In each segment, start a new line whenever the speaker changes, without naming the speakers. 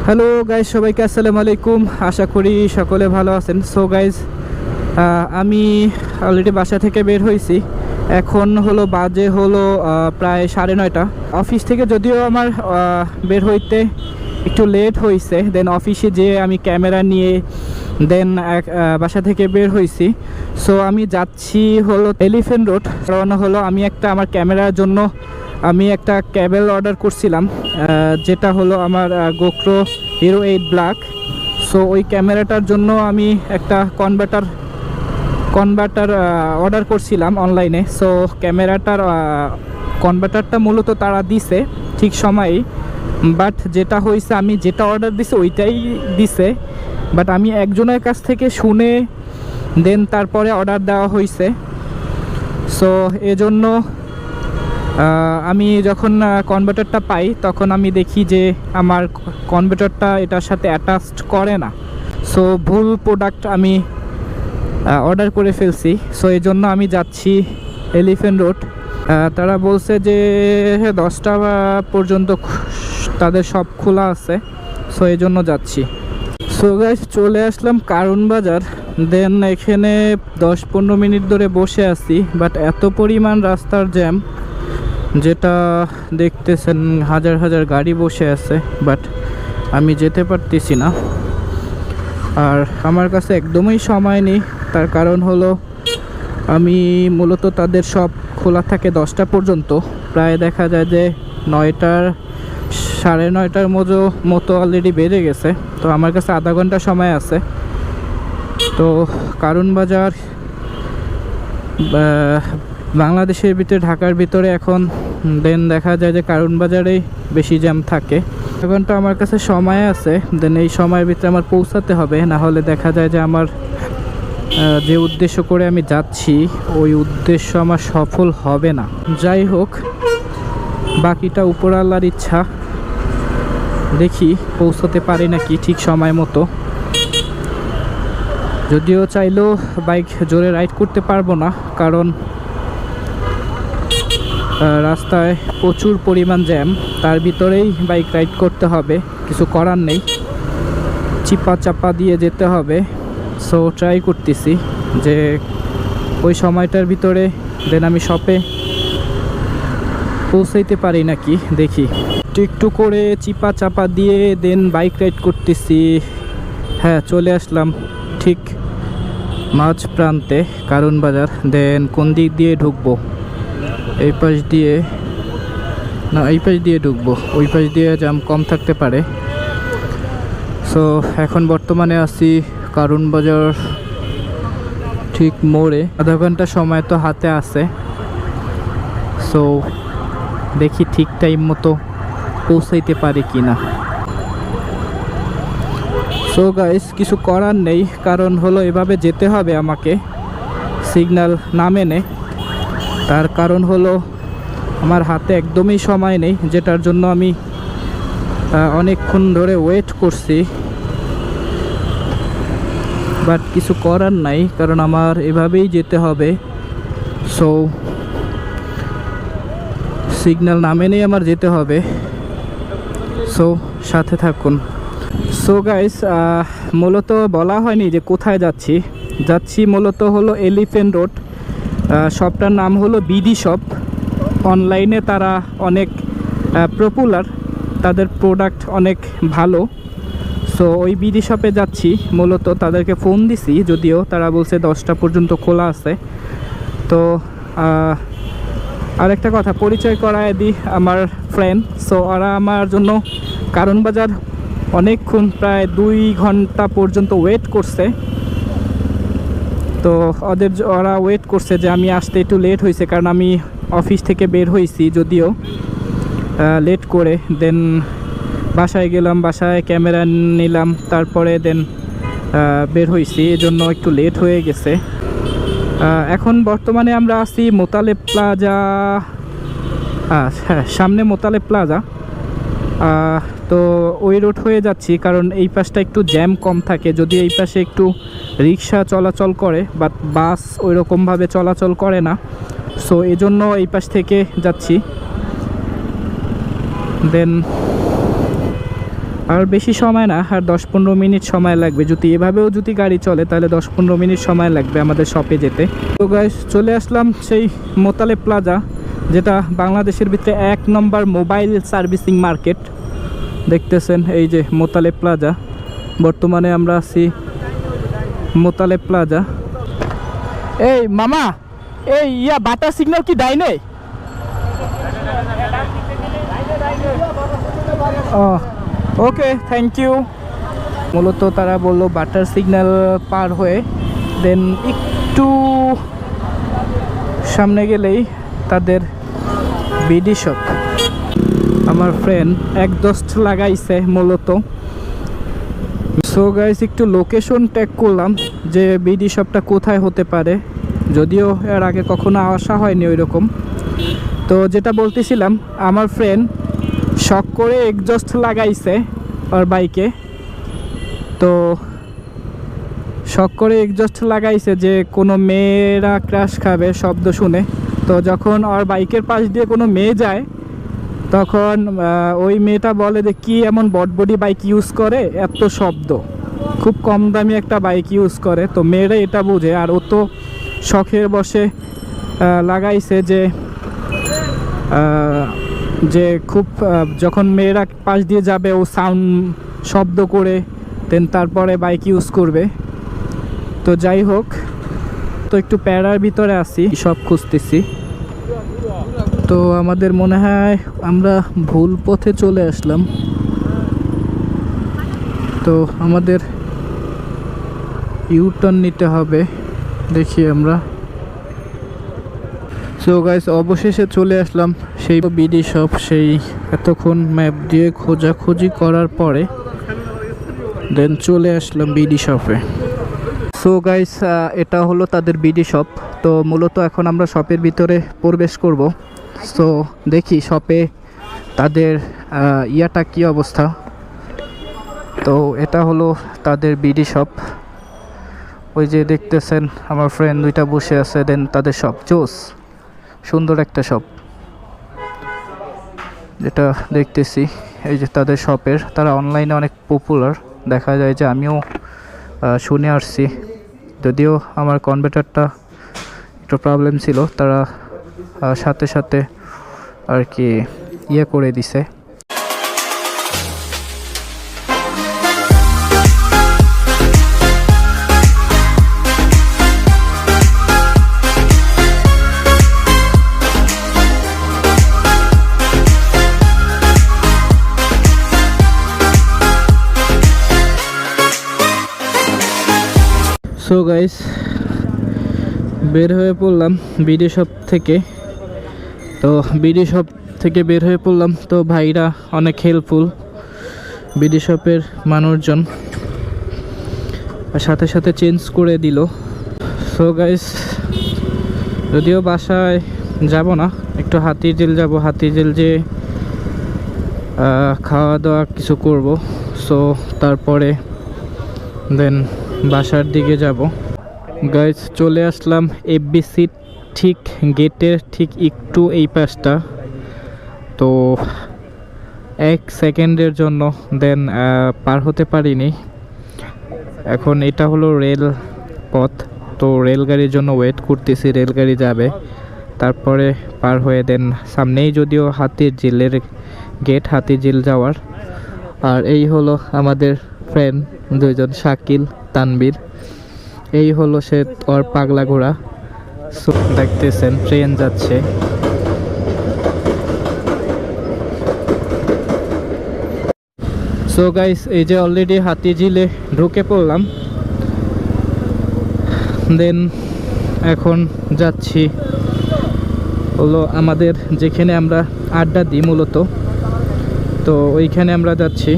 Hello guys, সবাইকে আসসালামু আলাইকুম। আশা করি সকলে ভালো আছেন। সো গাইজ, আমি অলরেডি বাসা থেকে বের হয়েছি। এখন বাজে প্রায় 9:30। অফিস থেকে যদিও আমার বের হইতে একটু লেট হয়েছে, দেন অফিসে যেয়ে আমি ক্যামেরা নিয়ে দেন বাসা থেকে বের হয়েছি। সো আমি যাচ্ছি এলিফ্যান্ট রোড। কারণ আমি আমার ক্যামেরার জন্য আমি একটা কেবল অর্ডার করছিলাম, যেটা আমার GoPro Hero 8 ব্ল্যাক। সো ওই ক্যামেরাটার জন্য আমি একটা কনভার্টার অর্ডার করছিলাম অনলাইনে। সো কনভার্টারটা মূলত তারা দিছে ঠিক সময়েই, বাট যেটা হয়েছে আমি যেটা অর্ডার দিছি ওইটাই দিছে, বাট আমি একজনের কাছ থেকে শুনে দেন তারপরে অর্ডার দেওয়া হয়েছে। সো এজন্য আমি যখন কনভার্টারটা পাই তখন আমি দেখি যে আমার কনভার্টারটা এটার সাথে অ্যাটাচড করে না। সো ভুল প্রোডাক্ট আমি অর্ডার করে ফেলছি। সো এই জন্য আমি যাচ্ছি এলিফ্যান্ট রোড। তারা বলছে যে 10টা পর্যন্ত তাদের সব খোলা আছে। সো এই জন্য যাচ্ছি। সো গাইস, চলে আসলাম কারণ বাজার। দেন এখানে 10-15 মিনিট ধরে বসে আছি, বাট এত পরিমাণ রাস্তার জ্যাম, যেটা দেখতেছেন হাজার হাজার গাড়ি বসে আছে, বাট আমি যেতে পারতেছি না। আর আমার কাছে একদমই সময় নেই। তার কারণ আমি মূলত তাদের সব খোলা থাকে 10টা পর্যন্ত। প্রায় দেখা যায় যে 9টার 9:30 মতো অলরেডি বেজে গেছে। তো আমার কাছে আধা ঘন্টা সময় আছে। তো কারণ বাজার বাংলাদেশের ভিতরে, ঢাকার ভিতরে এখন দেন দেখা যায় যে কারণ বাজারেই বেশি জ্যাম থাকে। এখন তো আমার কাছে সময় আছে, দেন এই সময়ের ভিতরে আমার পৌঁছাতে হবে, না হলে দেখা যায় যে আমার যে উদ্দেশ্য করে আমি যাচ্ছি ওই উদ্দেশ্য আমার সফল হবে না। যাই হোক, বাকিটা উপরওয়ালার ইচ্ছা। দেখি পৌঁছতে পারি নাকি ঠিক সময় মতো। যদিও চাইলেও বাইক জোরে রাইড করতে পারবো না, কারণ রাস্তায় প্রচুর পরিমাণ জ্যাম। তার ভিতরেই বাইক রাইড করতে হবে, কিছু করার নেই, চিপা চাপা দিয়ে যেতে হবে। সো ট্রাই করতেছি যে ওই সময়টার ভিতরে দেন আমি শপে পৌঁছাইতে পারি নাকি, দেখি। একটু করে চিপা চাপা দিয়ে দেন বাইক রাইড করতেছি। হ্যাঁ, চলে আসলাম ঠিক মাঝ প্রান্তে কারণ বাজার। দেন কোন দিক দিয়ে ঢুকবো? এই পাশ দিয়ে না, এই পাশ দিয়ে ঢুকবো। ওই পাশ দিয়ে জ্যাম কম থাকতে পারে। সো এখন বর্তমানে আছি কারণ বাজার ঠিক মোড়ে। আধা ঘন্টা সময় তো হাতে আছে। সো দেখি ঠিক টাইম মতো পৌঁছাইতে পারি কি না। সো গাইস, কিছু করার নেই, কারণ এভাবে যেতে হবে আমাকে সিগন্যাল না মেনে। তার কারণ আমার হাতে একদমই সময় নেই, যেটার জন্য আমি অনেকক্ষণ ধরে ওয়েট করছি, বাট কিছু করার নাই, কারণ আমার এভাবেই যেতে হবে। সো সিগন্যাল না মেনেই আমার যেতে হবে। সো সাথে থাকুন। সো গাইস, মূলত বলা হয়নি যে কোথায় যাচ্ছি মূলত এলিফ্যান্ট রোড। শপটার নাম বিডি শপ। অনলাইনে তারা অনেক পপুলার, তাদের প্রোডাক্ট অনেক ভালো। সো ওই বিডি শপে যাচ্ছি। মূলত তাদেরকে ফোন দিছি, যদিও তারা বলছে 10টা পর্যন্ত খোলা আছে। তো আর একটা কথা পরিচয় করায় দিই, আমার ফ্রেন্ড। সো ওরা আমার জন্য কারণ বাজার অনেকক্ষণ, প্রায় 2 ঘন্টা পর্যন্ত ওয়েট করছে। তো ওরা ওয়েট করছে যে আমি আসতে একটু লেট হয়েছে, কারণ আমি অফিস থেকে বের হয়েছি যদিও লেট করে। দেন বাসায় গেলাম, বাসায় ক্যামেরা নিলাম, তারপরে দেন বের হয়েছি, এজন্য একটু লেট হয়ে গেছে। এখন বর্তমানে আমরা আছি মোতালেব প্লাজা। হ্যাঁ, সামনে মোতালেব প্লাজা। তো ওই রোড হয়ে যাচ্ছি, কারণ এই পাশটা একটু জ্যাম কম থাকে। যদিও এই পাশে একটু রিক্সা চলাচল করে, বাট বাস ওইরকমভাবে চলাচল করে না। সো এই জন্য এই পাশ থেকে যাচ্ছি। দেন আর বেশি সময় না, আর 10-15 মিনিট সময় লাগবে। যদি এভাবেও যদি গাড়ি চলে তাহলে 10-15 মিনিট সময় লাগবে আমাদের শপে যেতে। তো গাইস চলে আসলাম সেই মোতালেব প্লাজা, যেটা বাংলাদেশের ভিতরে 1 নম্বর মোবাইল সার্ভিসিং মার্কেট। দেখতেছেন এই যে মোতালেব প্লাজা। বর্তমানে আমরা আছি মোতালেব প্লাজা। এই মামা, এই বাটার সিগন্যাল কি দেয় নেই? ওকে, থ্যাংক ইউ। মূলত তারা বললো বাটার সিগন্যাল পার হয়ে দেন একটু সামনে গেলেই তাদের বিডি শপ। আমার ফ্রেন্ড একজস্ট লাগাইছে মূলত। সো গাইস একটু লোকেশন ট্যাগ করলাম যে বিডি শপটা কোথায় হতে পারে, যদিও এর আগে কখনো আসা হয়নি ওই রকম। তো যেটা বলতেছিলাম, আমার ফ্রেন্ড শখ করে এক্সজস্ট লাগাইছে ওর বাইকে। তো শখ করে এক্সজস্ট লাগাইছে যে কোনো মেয়েরা ক্র্যাশ খাবে শব্দ শুনে। তো যখন ওর বাইকের পাশ দিয়ে কোনো মেয়ে যায়, তখন ওই মেয়েটা বলে যে কি এমন বটবডি বাইক ইউজ করে, এত শব্দ, খুব কম দামি একটা বাইক ইউজ করে। তো মেয়েরা এটা বুঝে, আর ও তো শখের বসে লাগাইছে যে খুব যখন মেয়েরা পাশ দিয়ে যাবে ও সাউন্ড শব্দ করে দেন তারপরে বাইক ইউজ করবে। তো যাই হোক, তো একটু প্যারার ভিতরে আছি, সব খুঁজতেছি। তো আমাদের মনে হয় আমরা ভুল পথে চলে আসলাম। তো আমাদের ইউটার্ন নিতে হবে, দেখি আমরা। সো গাইস অবশেষে চলে আসলাম সেই বিডি শপ। সেই এতক্ষণ ম্যাপ দিয়ে খোঁজাখুঁজি করার পরে দেন চলে আসলাম বিডি শপে। সো গাইস এটা হলো তাদের বিডি শপ। তো মূলত এখন আমরা শপের ভিতরে প্রবেশ করব। সো দেখি শপে তাদের ইয়াটা কি অবস্থা। তো এটা হলো তাদের বিডি শপ। ওই যে দেখতেছেন আমার ফ্রেন্ড দুইটা বসে আছে, দেন তাদের শপ জোস, সুন্দর একটা শপ যেটা দেখতেছি। এই যে তাদের শপের, তারা অনলাইনে অনেক পপুলার, দেখা যায় যে আমিও শুনে আসছি। যদিও আমার কনভার্টারটা একটু প্রবলেম ছিল, তারা সাথে সাথে আর কি ইয়ে করে দিছে। সো গাইস বের হয়ে পড়লাম বিডি শপ থেকে। তো বিডি শপ থেকে বের হয়ে পড়লাম। তো ভাইরা অনেক হেল্পফুল, বিডি শপের মানুষজন, সাথে সাথে চেঞ্জ করে দিল। সো গাইস যদিও বাসায় যাব না, একটু হাতিঝিল যাব, হাতিঝিল যে খাওয়া দাওয়া কিছু করব। সো তারপরে দেন বাসার দিকে যাব। গাইস চলে আসলাম এফবিসি ঠিক গেটের ঠিক একটু এই পাশটা। তো 1 সেকেন্ডের জন্য দেন পার হতে পারিনি। এখন এটা হলো রেল পথ, তো রেলগাড়ির জন্য ওয়েট করতেছি, রেলগাড়ি যাবে তারপরে পার হয়ে দেন সামনেই যদিও হাতিঝিলের গেট, হাতিঝিল যাওয়ার। আর এই হলো আমাদের ফ্রেন্ড দুইজন, শাকিল তানবীর। এই হলো সে ওর পাগলা ঘোড়া। সো দেখতেছেন ট্রেন যাচ্ছে। সো গাইস এই যে অলরেডি হাতিঝিলে ঢুকে পড়লাম। দেন এখন যাচ্ছি হলো আমাদের যেখানে আমরা আড্ডা দিই মূলত, তো ওইখানে আমরা যাচ্ছি।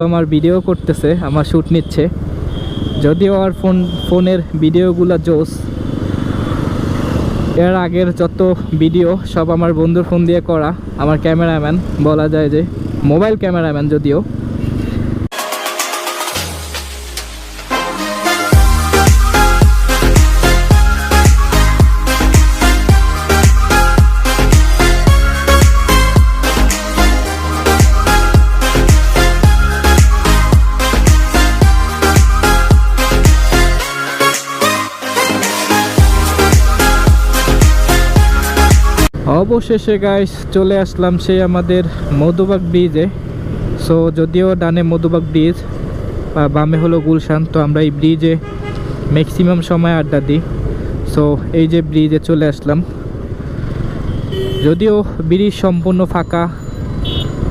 আমার ভিডিও করতেছে, আমার শ্যুট নিচ্ছে, যদিও আর ফোনের ভিডিওগুলো জোস। এর আগের যত ভিডিও সব আমার বন্ধুর ফোন দিয়ে করা, আমার ক্যামেরাম্যান বলা যায় যে মোবাইল ক্যামেরাম্যান যদিও। অবশেষে গাইস চলে আসলাম সেই আমাদের মধুবাগ ব্রিজে। সো যদিও ডানে মধুবাগ ব্রিজ, বামে হলো গুলশান, তো আমরা এই ব্রিজে ম্যাক্সিমাম সময় আড্ডা দিই। সো এই যে ব্রিজে চলে আসলাম, যদিও ব্রিজ সম্পূর্ণ ফাঁকা,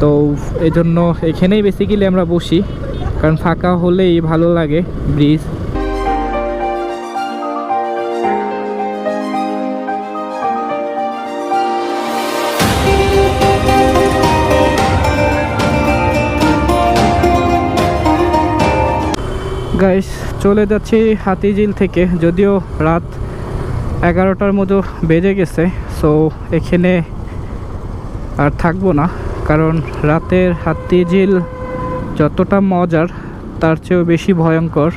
তো এই জন্য এখানেই বেসিক্যালি আমরা বসি, কারণ ফাঁকা হলেই ভালো লাগে ব্রিজ। গাইস চলে যাচ্ছি হাতিঝিল থেকে, যদিও রাত 11টার মতো বেজে গেছে। সো এখানে আর থাকবো না, কারণ রাতের হাতিঝিল যতটা মজার তার চেয়েও বেশি ভয়ঙ্কর।